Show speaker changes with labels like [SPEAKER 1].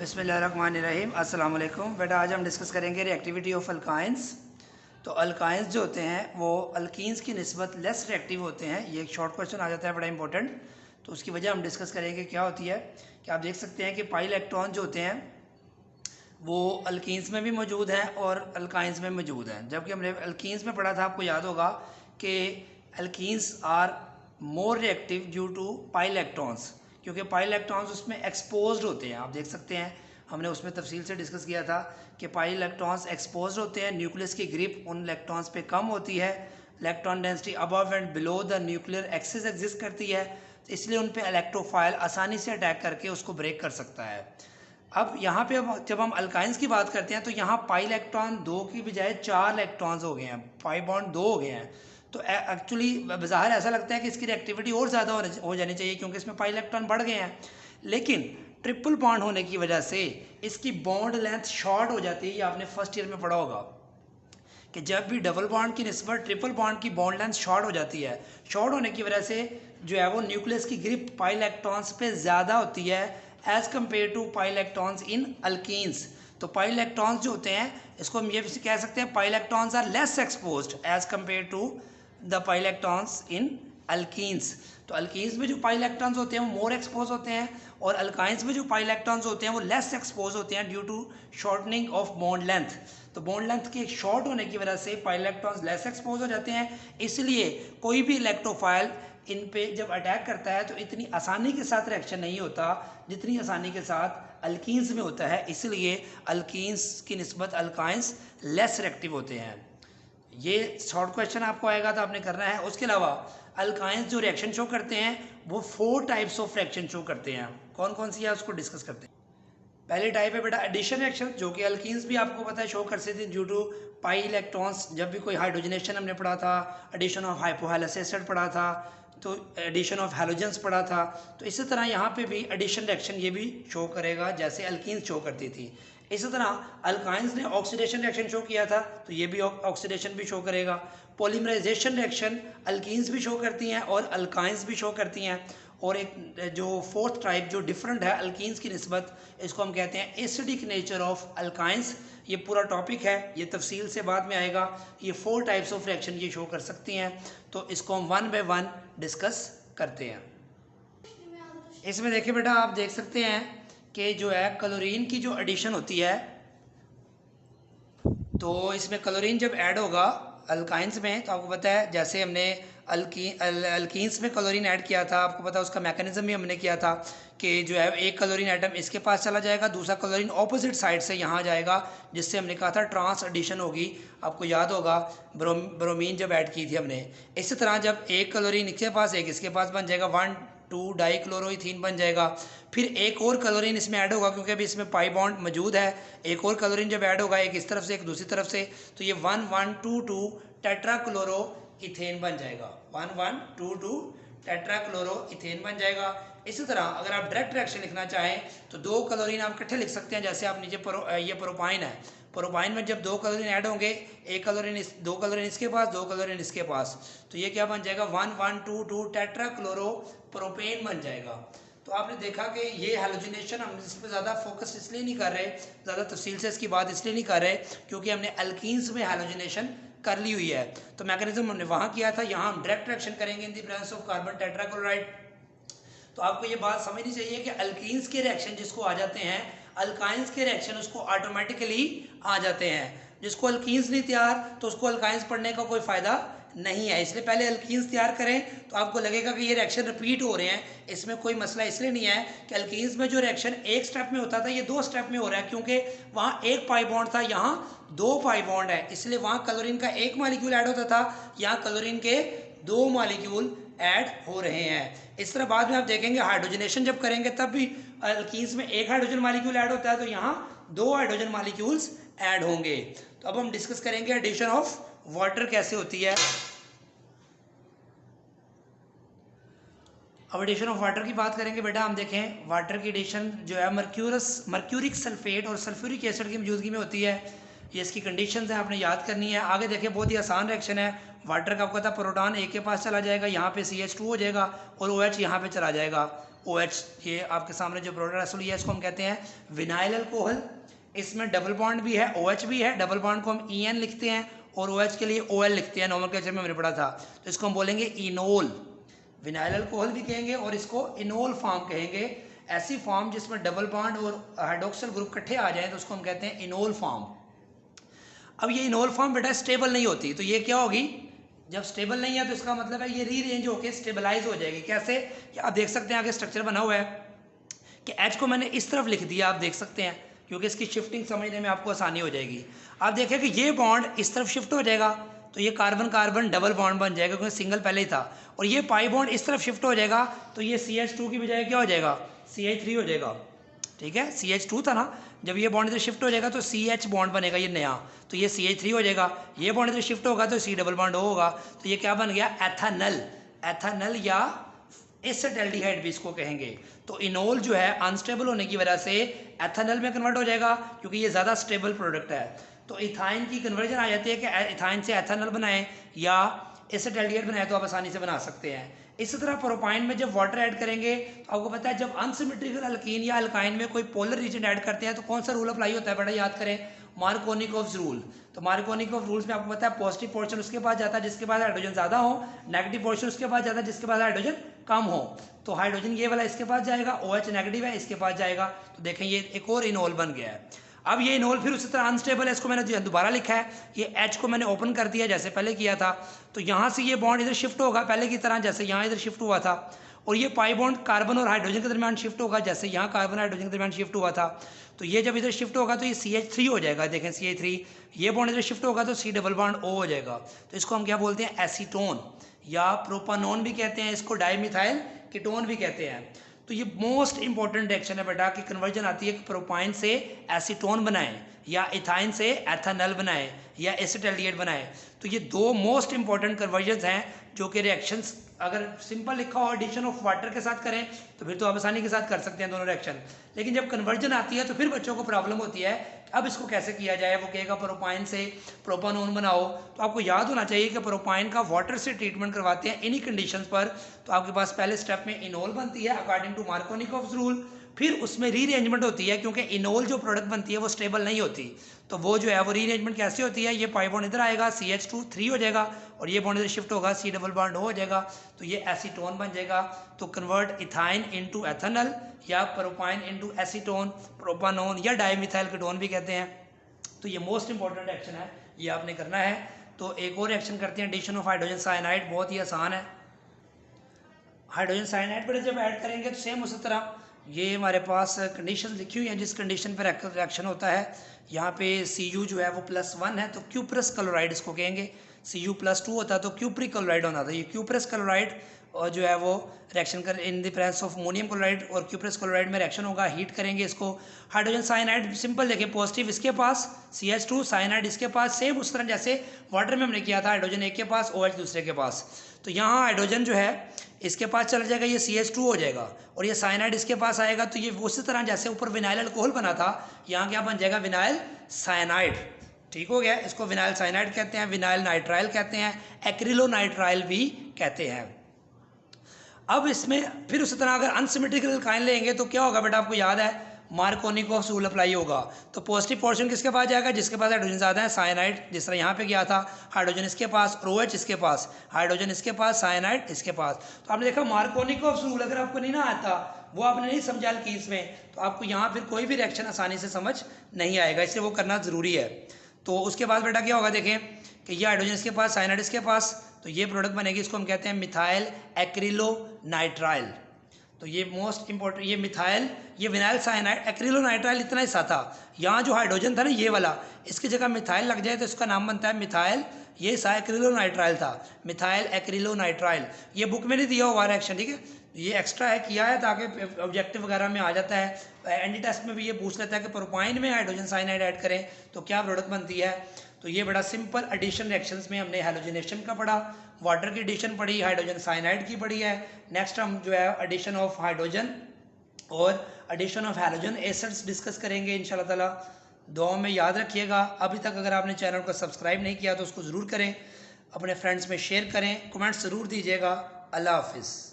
[SPEAKER 1] बिस्मिल्लाहिर्रहमानिर्रहीम। अस्सलाम वालेकुम। बेटा आज हम डिस्कस करेंगे रिएक्टिविटी ऑफ अल्काइंस। तो अल्काइंस जो होते हैं वो अल्कीन्स की निस्बत लेस रिएक्टिव होते हैं। ये एक शॉर्ट क्वेश्चन आ जाता है बड़ा इंपॉर्टेंट, तो उसकी वजह हम डिस्कस करेंगे क्या होती है। कि आप देख सकते हैं कि पाई इलेक्ट्रॉन जो होते हैं वो अल्कीन्स में भी मौजूद हैं और अल्काइंस में मौजूद हैं। जबकि हमने अल्कीन्स में पढ़ा था, आपको याद होगा कि alkenes are more reactive due to pi electrons, क्योंकि पाई इलेक्ट्रॉन्स उसमें एक्सपोज्ड होते हैं। आप देख सकते हैं हमने उसमें तफसील से डिस्कस किया था कि पाई इलेक्ट्रॉन्स एक्सपोज्ड होते हैं, न्यूक्लियस की ग्रिप उन इलेक्ट्रॉन्स पे कम होती है, electron density above and below the nuclear axis exist करती है, तो इसलिए उन पे इलेक्ट्रोफाइल आसानी से अटैक करके उसको ब्रेक कर सकता है। अब यहाँ पे जब हम अल्काइंस की बात करते हैं तो यहाँ पाई इलेक्ट्रॉन 2 की बजाय 4 इलेक्ट्रॉन्स हो गए हैं, पाई बॉन्ड 2 हो गए हैं। तो एक्चुअली बाहर ऐसा लगता है कि इसकी रिएक्टिविटी और ज़्यादा हो जानी चाहिए क्योंकि इसमें पाई इलेक्ट्रॉन बढ़ गए हैं, लेकिन ट्रिपल बॉन्ड होने की वजह से इसकी बॉन्ड लेंथ शॉर्ट हो जाती है। ये आपने फर्स्ट ईयर में पढ़ा होगा कि जब भी डबल बॉन्ड की निस्बत ट्रिपल बॉन्ड की बॉन्ड लेंथ शॉर्ट हो जाती है, शॉर्ट होने की वजह से जो है वो न्यूक्लियस की ग्रिप पाई इलेक्ट्रॉन्स पे ज़्यादा होती है as compare to pi electrons in alkynes. तो पाई इलेक्ट्रॉन्स जो होते हैं, इसको हम ये कह सकते हैं pi electrons are less exposed as compare to the pi electrons in alkynes. तो अल्कीन्स में जो पाई इलेक्ट्रॉन्स होते हैं वो मोर एक्सपोज होते हैं और अल्काइंस में जो पाई इलेक्ट्रॉन्स होते हैं वो लेस एक्सपोज होते हैं due to shortening of bond length. तो बॉन्ड लेंथ के शॉर्ट होने की वजह से पाई इलेक्ट्रॉन्स लेस एक्सपोज हो जाते हैं, इसलिए कोई भी इलेक्ट्रोफाइल इन पे जब अटैक करता है तो इतनी आसानी के साथ रिएक्शन नहीं होता जितनी आसानी के साथ अल्कीन्स में होता है, इसलिए अल्कीन्स की निस्बत अल्काइंस लेस रिएक्टिव होते हैं। ये शॉर्ट क्वेश्चन आपको आएगा तो आपने करना है। उसके अलावा अल्काइंस जो रिएक्शन शो करते हैं वो 4 टाइप्स ऑफ रिएक्शन शो करते हैं। कौन कौन सी है उसको डिस्कस करते हैं। पहली टाइप है बेटा एडिशन रिएक्शन, जो कि अल्कीन्स भी आपको पता है शो कर सकते थे ड्यू टू पाई इलेक्ट्रॉन्स। जब भी कोई हाइड्रोजनेशन हमने पढ़ा था, एडिशन ऑफ हाइपोहाइलस एसिड पढ़ा था, तो एडिशन ऑफ हैलोजेंस पढ़ा था। तो इसी तरह यहाँ पे भी एडिशन रिएक्शन ये भी शो करेगा जैसे अल्कीन्स शो करती थी। इसी तरह अल्काइंस ने ऑक्सीडेशन रिएक्शन शो किया था तो ये भी ऑक्सीडेशन भी शो करेगा। पॉलीमराइजेशन रिएक्शन अल्कीन्स भी शो करती हैं और अल्काइंस भी शो करती हैं। और एक जो फोर्थ टाइप जो डिफरेंट है अल्कीन्स की निस्बत, इसको हम कहते हैं एसिडिक नेचर ऑफ अल्काइंस। ये पूरा टॉपिक है, ये तफसील से बाद में आएगा। ये 4 टाइप्स ऑफ रिएक्शन ये शो कर सकती हैं, तो इसको हम 1 बाय 1 डिस्कस करते हैं। इसमें देखिए बेटा, आप देख सकते हैं कि जो है क्लोरीन की जो एडिशन होती है, तो इसमें क्लोरीन जब ऐड होगा अल्काइंस में, तो आपको पता है जैसे हमने अल्कीन्स में क्लोरीन ऐड किया था, आपको पता है उसका मैकेनिज्म भी हमने किया था कि जो है एक क्लोरीन एटम इसके पास चला जाएगा, दूसरा क्लोरीन ऑपोजिट साइड से यहाँ जाएगा, जिससे हमने कहा था ट्रांस एडिशन होगी। आपको याद होगा ब्रोमीन जब ऐड की थी हमने। इसी तरह जब एक क्लोरीन इसके पास एक इसके पास बन जाएगा, 1,2 डाइक्लोरोइथीन बन जाएगा। फिर एक और क्लोरीन इसमें ऐड होगा क्योंकि अभी इसमें पाई बॉन्ड मौजूद है। एक और क्लोरीन जब ऐड होगा, एक इस तरफ से एक दूसरी तरफ से, तो ये 1,1,2,2 टेट्राक्लोरो इथेन बन जाएगा। 1,1,2,2 टेट्राक्लोरोइथेन बन जाएगा। इसी तरह अगर आप डायरेक्ट रिएक्शन लिखना चाहें तो 2 क्लोरीन आप इकट्ठे लिख सकते हैं। जैसे आप नीचे ये प्रोपाइन है, प्रोपाइन में जब 2 क्लोरीन ऐड होंगे, एक क्लोरीन 2 क्लोरीन इसके पास, 2 क्लोरीन इसके पास, तो ये क्या बन जाएगा 1,1,2,2 टेट्राक्लोरोप्रोपेन बन जाएगा। तो आपने देखा कि ये हैलोजिनेशन हम इस पर ज़्यादा फोकस इसलिए नहीं कर रहे, ज़्यादा तफसील से इसकी बात इसलिए नहीं कर रहे क्योंकि हमने अल्कीन्स में हैलोजिनेशन कर ली हुई है। तो मैकेनिज्म हमने वहाँ किया था, यहाँ हम डायरेक्ट रिएक्शन करेंगे in the presence of carbon tetrachloride. तो आपको ये बात समझनी चाहिए कि अल्कीन्स के रिएक्शन जिसको आ जाते हैं, अल्काइंस के रिएक्शन उसको ऑटोमेटिकली आ जाते हैं। जिसको अल्कीन्स नहीं तैयार तो उसको अल्काइंस पढ़ने का कोई फ़ायदा नहीं है। इसलिए पहले अल्कीन्स तैयार करें तो आपको लगेगा कि ये रिएक्शन रिपीट हो रहे हैं। इसमें कोई मसला इसलिए नहीं है कि अल्कीन्स में जो रिएक्शन एक स्टेप में होता था ये 2 स्टेप में हो रहा है, क्योंकि वहाँ एक पाई बॉन्ड था, यहाँ 2 पाई बॉन्ड है, इसलिए वहाँ क्लोरीन का 1 मॉलिक्यूल ऐड होता था, यहाँ क्लोरीन के 2 मॉलिक्यूल ऐड हो रहे हैं। इस तरह बाद में आप देखेंगे हाइड्रोजनेशन जब करेंगे तब भी अल्कीन्स में 1 हाइड्रोजन मॉलिक्यूल ऐड होता है, तो यहाँ 2 हाइड्रोजन मॉलिक्यूल्स ऐड होंगे। तो अब हम डिस्कस करेंगे एडिशन ऑफ वाटर कैसे होती है। अब एडिशन ऑफ वाटर की बात करेंगे बेटा, हम देखें वाटर की एडिशन जो है मर्क्यूरिक सल्फेट और सल्फ्यूरिक एसिड की मौजूदगी में होती है। ये इसकी कंडीशंस हैं, आपने याद करनी है। आगे देखें बहुत ही आसान रिएक्शन है, वाटर का आपको पता प्रोटॉन ए के पास चला जाएगा, यहाँ पे CH2 हो जाएगा और OH यहाँ पे चला जाएगा। OH ये आपके सामने जो प्रोडक्ट है ये इसको हम कहते हैं विनाइल अल्कोहल। इसमें डबल बॉन्ड भी है, OH भी है, डबल बॉन्ड को हम EN लिखते हैं और OH के लिए OL लिखते हैं, नोमेनक्लेचर में हमने पढ़ा था। तो इसको हम बोलेंगे इनोल, विनाइल अल्कोहल भी कहेंगे और इसको इनोल फॉर्म कहेंगे। ऐसी फॉर्म जिसमें डबल बॉन्ड और हाइड्रोक्सिल ग्रुप इकट्ठे आ जाए तो उसको हम कहते हैं इनोल फॉर्म। अब ये इनोल फॉर्म बेटा स्टेबल नहीं होती, तो ये क्या होगी, जब स्टेबल नहीं है तो इसका मतलब है ये रीअरेंज होकर स्टेबलाइज हो जाएगी। कैसे, आप देख सकते हैं आगे स्ट्रक्चर बना हुआ है कि H को मैंने इस तरफ लिख दिया, आप देख सकते हैं, क्योंकि इसकी शिफ्टिंग समझने में आपको आसानी हो जाएगी। आप देखें कि ये बॉन्ड इस तरफ शिफ्ट हो जाएगा तो ये कार्बन कार्बन डबल बॉन्ड बन जाएगा क्योंकि सिंगल पहले ही था, और ये पाई बॉन्ड इस तरफ शिफ्ट हो जाएगा तो ये CH2 की बजाय क्या हो जाएगा, CH3 हो जाएगा। ठीक है, CH2 था ना, जब ये बॉन्ड इधर शिफ्ट हो जाएगा तो CH बॉन्ड बनेगा ये नया, तो ये CH3 हो जाएगा। ये बॉन्ड इधर शिफ्ट होगा तो C डबल बॉन्ड होगा, तो ये क्या बन गया, एथानल। एथानल या एसिटाल्डिहाइड भी इसको कहेंगे। तो इनोल जो है अनस्टेबल होने की वजह से एथानल में कन्वर्ट हो जाएगा क्योंकि ये ज़्यादा स्टेबल प्रोडक्ट है। तो इथाइन की कन्वर्जन आ जाती है कि इथाइन से एथानल बनाएं या एसिटाल्डिहाइड बनाएं तो आप आसानी से बना सकते हैं। इसी तरह प्रोपाइन में जब वाटर ऐड करेंगे तो आपको पता है जब अनसिमेट्रिकल अल्कीन या अल्काइन में कोई पोलर रीजन ऐड करते हैं तो कौन सा रूल अप्लाई होता है बेटा, याद करें, मार्कोनिकोव्स रूल। तो मार्कोनिकोव रूल्स में आपको पता है पॉजिटिव पोर्शन उसके पास जाता है जिसके पास हाइड्रोजन ज़्यादा हो, नेगेटिव पोर्शन उसके पास जाता है जिसके पास हाइड्रोजन कम हो। तो हाइड्रोजन ये वाला इसके पास जाएगा, OH नेगेटिव है इसके पास जाएगा, तो देखें ये एक और इनोल बन गया है। अब ये इनोल फिर उसी तरह अनस्टेबल है, इसको मैंने दोबारा लिखा है, ये H को मैंने ओपन कर दिया जैसे पहले किया था, तो यहाँ से ये बॉन्ड इधर शिफ्ट होगा पहले की तरह जैसे यहाँ इधर शिफ्ट हुआ था, और ये पाई बॉन्ड कार्बन और हाइड्रोजन के दरमियान शिफ्ट होगा जैसे यहाँ कार्बन हाइड्रोजन के दरमियान शिफ्ट हुआ था। तो ये जब इधर शिफ्ट होगा तो ये CH3 हो जाएगा, देखें CH3, ये बॉन्ड इधर शिफ्ट होगा तो C डबल बॉन्ड O हो जाएगा। तो इसको हम क्या बोलते हैं, एसीटोन या प्रोपानोन भी कहते हैं, इसको डाईमिथाइल कीटोन भी कहते हैं। तो ये मोस्ट इंपॉर्टेंट रिएक्शन है बेटा कि कन्वर्जन आती है कि प्रोपाइन से एसीटोन बनाएं या इथाइन से एथानल बनाएं या एसिटाल्डिहाइड बनाएं। तो ये दो मोस्ट इंपॉर्टेंट कन्वर्जन्स हैं जो कि रिएक्शंस अगर सिंपल लिखा हो एडिशन ऑफ वाटर के साथ करें तो फिर तो आप आसानी के साथ कर सकते हैं दोनों रिएक्शन, लेकिन जब कन्वर्जन आती है तो फिर बच्चों को प्रॉब्लम होती है अब इसको कैसे किया जाए। वो कहेगा प्रोपाइन से प्रोपानोन बनाओ, तो आपको याद होना चाहिए कि प्रोपाइन का वाटर से ट्रीटमेंट करवाते हैं इन्हीं कंडीशंस पर, तो आपके पास पहले स्टेप में इनोल बनती है अकॉर्डिंग टू मार्कोनिकोव्स रूल, फिर उसमें रीअरेंजमेंट होती है क्योंकि इनोल जो प्रोडक्ट बनती है वो स्टेबल नहीं होती, तो वो जो है वो रीअरेंजमेंट कैसे होती है, ये पाई बॉन्ड इधर आएगा CH2 3 हो जाएगा और ये बॉन्ड इधर शिफ्ट होगा C डबल बॉन्ड हो जाएगा, तो ये एसीटोन बन जाएगा। तो कन्वर्ट इथाइन इनटू एथेनॉल या प्रोपाइन इनटू एसीटोन, प्रोपानोन या डाईमिथाइल कीटोन भी कहते हैं। तो ये मोस्ट इंपॉर्टेंट एक्शन है, ये आपने करना है। तो एक और एक्शन करते हैं, एडिशन ऑफ हाइड्रोजन साइनाइड, बहुत ही आसान है। हाइड्रोजन साइनाइड पर जब ऐड करेंगे तो सेम उसी तरह ये हमारे पास कंडीशन लिखी हुई है जिस कंडीशन पर रिएक्शन होता है। यहाँ पे Cu जो है वो +1 है तो क्यूप्रस क्लोराइड इसको कहेंगे, Cu +2 होता है तो क्यूप्रिक क्लोराइड होना था, ये क्यूप्रस क्लोराइड और जो है वो रिएक्शन कर in the presence of ammonium chloride और क्यूप्रस क्लोराइड में रिएक्शन होगा, हीट करेंगे इसको। हाइड्रोजन साइनाइड सिंपल देखें, पॉजिटिव इसके पास CH2, साइनाइड इसके पास, सेम उस तरह जैसे वाटर में हमने किया था, हाइड्रोजन एक के पास OH दूसरे के पास। तो यहाँ हाइड्रोजन जो है इसके पास चला जाएगा, ये CH2 हो जाएगा और ये साइनाइड इसके पास आएगा, तो ये उसी तरह जैसे ऊपर विनाइल अल्कोहल बना था यहाँ क्या बन जाएगा, विनाइल साइनाइड। ठीक हो गया, इसको विनाइल साइनाइड कहते हैं, विनाइल नाइट्राइल कहते हैं, एक्रिलोनाइट्राइल भी कहते हैं। अब इसमें फिर उसी तरह अगर अनसिमेट्रिकल अल्काइन लेंगे तो क्या होगा बेटा, आपको याद है मार्कोनिकोव्स रूल अप्लाई होगा। तो पॉजिटिव पोर्शन किसके पास जाएगा, जिसके पास हाइड्रोजन ज़्यादा है, साइनाइड, जिस तरह यहाँ पे गया था, हाइड्रोजन इसके पास, OH इसके पास, हाइड्रोजन इसके पास, साइनाइड इसके पास। तो आपने देखा मार्कोनिकोव्स रूल अगर आपको नहीं ना आता, वो आपने नहीं समझा अल्कीन्स में, तो आपको यहाँ फिर कोई भी रिएक्शन आसानी से समझ नहीं आएगा, इसलिए वो करना ज़रूरी है। तो उसके बाद बेटा क्या होगा, देखें कि ये हाइड्रोजन इसके पास, साइनाइड इसके पास, तो ये प्रोडक्ट बनेगी, इसको हम कहते हैं मिथाइल एक्रिलोनाइट्राइल। तो ये मोस्ट इंपॉर्टेंट, ये मिथाइल, ये विनाइल साइनाइड, एक्रिलोनाइट्राइल इतना हिस्सा था, यहाँ जो हाइड्रोजन था ना ये वाला, इसकी जगह मिथाइल लग जाए तो इसका नाम बनता है मिथाइल, ये एक्रिलोनाइट्राइल था, मिथाइल एक्रिलोनाइट्राइल। ये बुक में नहीं दिया हुआ रिएक्शन, ठीक है, ये एक्स्ट्रा है किया है ताकि ऑब्जेक्टिव वगैरह में आ जाता है, एनडी टेस्ट में भी ये पूछ लेता है कि प्रोपाइन में हाइड्रोजन साइनाइड ऐड करें तो क्या प्रोडक्ट बनती है। तो ये बड़ा सिंपल एडिशन रिएक्शंस में हमने हैलोजिनेशन का पढ़ा, वाटर की एडिशन पढ़ी, हाइड्रोजन साइनाइड की पढ़ी है। नेक्स्ट हम जो है एडिशन ऑफ हाइड्रोजन और addition of halogen acids discuss करेंगे इंशाल्लाह ताला। दुआ में याद रखिएगा। अभी तक अगर आपने चैनल को सब्सक्राइब नहीं किया तो उसको ज़रूर करें। अपने फ्रेंड्स में शेयर करें, कमेंट्स ज़रूर दीजिएगा। अल्लाह हाफिज़।